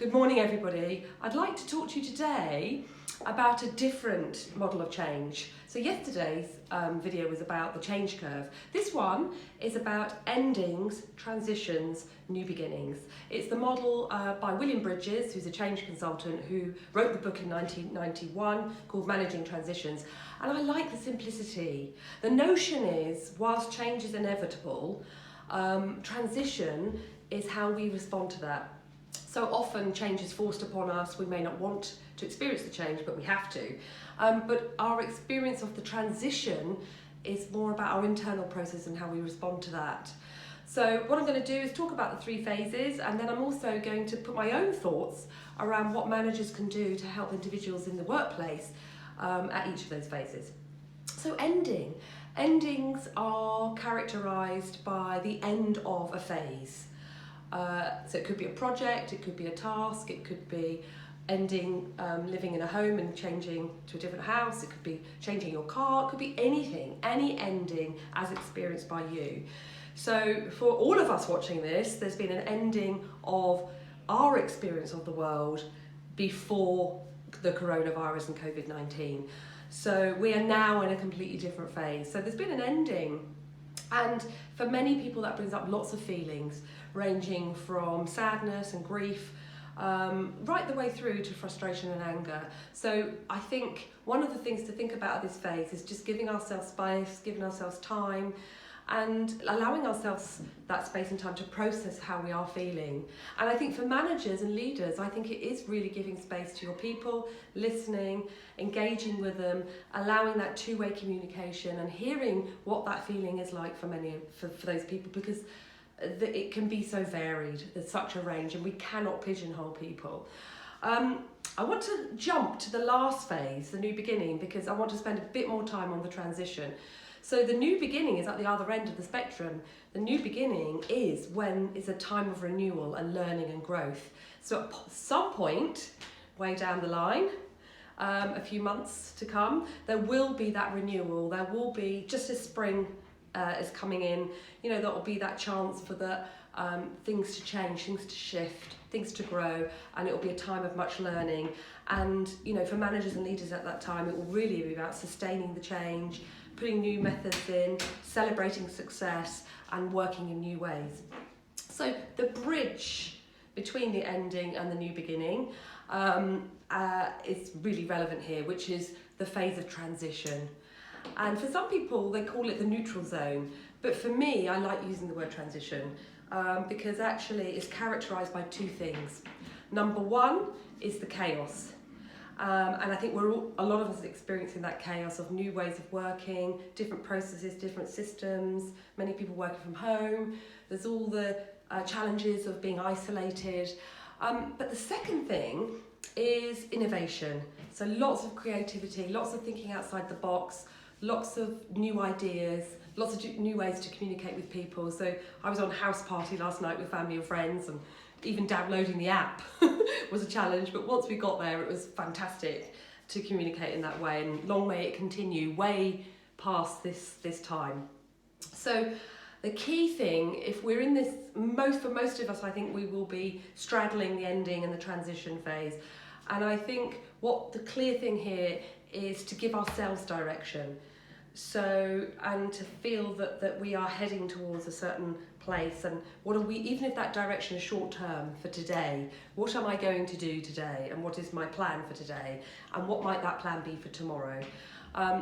Good morning, everybody. I'd like to talk to you today about a different model of change. So yesterday's video was about the change curve. This one is about endings, transitions, new beginnings. It's the model by William Bridges, who's a change consultant who wrote the book in 1991 called Managing Transitions. And I like the simplicity. The notion is, whilst change is inevitable, transition is how we respond to that. So often change is forced upon us. We may not want to experience the change, but we have to. But our experience of the transition is more about our internal process and how we respond to that. So what I'm going to do is talk about the three phases, and then I'm also going to put my own thoughts around what managers can do to help individuals in the workplace at each of those phases. So endings are characterised by the end of a phase. So it could be a project, it could be a task, it could be ending living in a home and changing to a different house, it could be changing your car, it could be anything, any ending as experienced by you. So for all of us watching this, there's been an ending of our experience of the world before the coronavirus and COVID-19. So we are now in a completely different phase. So there's been an ending. And for many people that brings up lots of feelings, ranging from sadness and grief, right the way through to frustration and anger. So I think one of the things to think about at this phase is just giving ourselves space, giving ourselves time, and allowing ourselves that space and time to process how we are feeling. And I think for managers and leaders, I think it is really giving space to your people, listening, engaging with them, allowing that two-way communication and hearing what that feeling is like for those people, because it can be so varied. There's such a range and we cannot pigeonhole people. I want to jump to the last phase, the new beginning, because I want to spend a bit more time on the transition. So the new beginning is at the other end of the spectrum. The new beginning is when it's a time of renewal and learning and growth. So at some point, way down the line, a few months to come, there will be that renewal. There will be, just as spring is coming in, there will be that chance for the things to change, things to shift, things to grow, and it will be a time of much learning. And for managers and leaders at that time, it will really be about sustaining the change, putting new methods in, celebrating success, and working in new ways. So the bridge between the ending and the new beginning is really relevant here, which is the phase of transition. And for some people, they call it the neutral zone. But for me, I like using the word transition because actually it's characterised by two things. Number one is the chaos. And I think a lot of us are experiencing that chaos of new ways of working, different processes, different systems, many people working from home. There's all the challenges of being isolated. But the second thing is innovation. So lots of creativity, lots of thinking outside the box, lots of new ideas, lots of new ways to communicate with people. So I was on a house party last night with family and friends, and even downloading the app was a challenge, but once we got there, it was fantastic to communicate in that way, and long may it continue way past this time. So the key thing, if we're in this, for most of us, I think we will be straddling the ending and the transition phase. And I think what the clear thing here is to give ourselves direction. So, and to feel that we are heading towards a certain place, and what are we, even if that direction is short term for today, what am I going to do today, and what is my plan for today, and what might that plan be for tomorrow?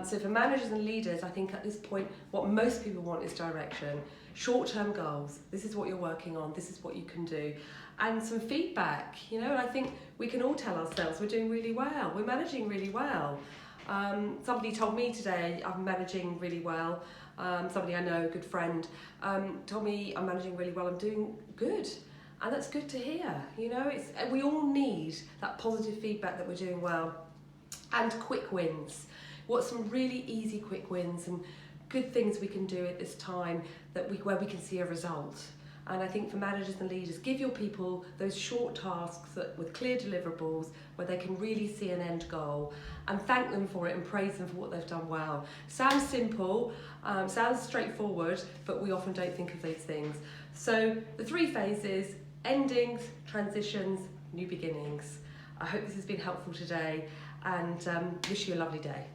So for managers and leaders, I think at this point, what most people want is direction, short-term goals. This is what you're working on, this is what you can do, and some feedback, and I think we can all tell ourselves we're doing really well, we're managing really well. Somebody told me today I'm managing really well. Somebody I know, a good friend, told me I'm managing really well, I'm doing good. And that's good to hear, we all need that positive feedback that we're doing well. And quick wins. What's some really easy quick wins and good things we can do at this time where we can see a result. And I think for managers and leaders, give your people those short tasks with clear deliverables where they can really see an end goal, and thank them for it and praise them for what they've done well. Sounds simple, sounds straightforward, but we often don't think of these things. So the three phases: endings, transitions, new beginnings. I hope this has been helpful today, and wish you a lovely day.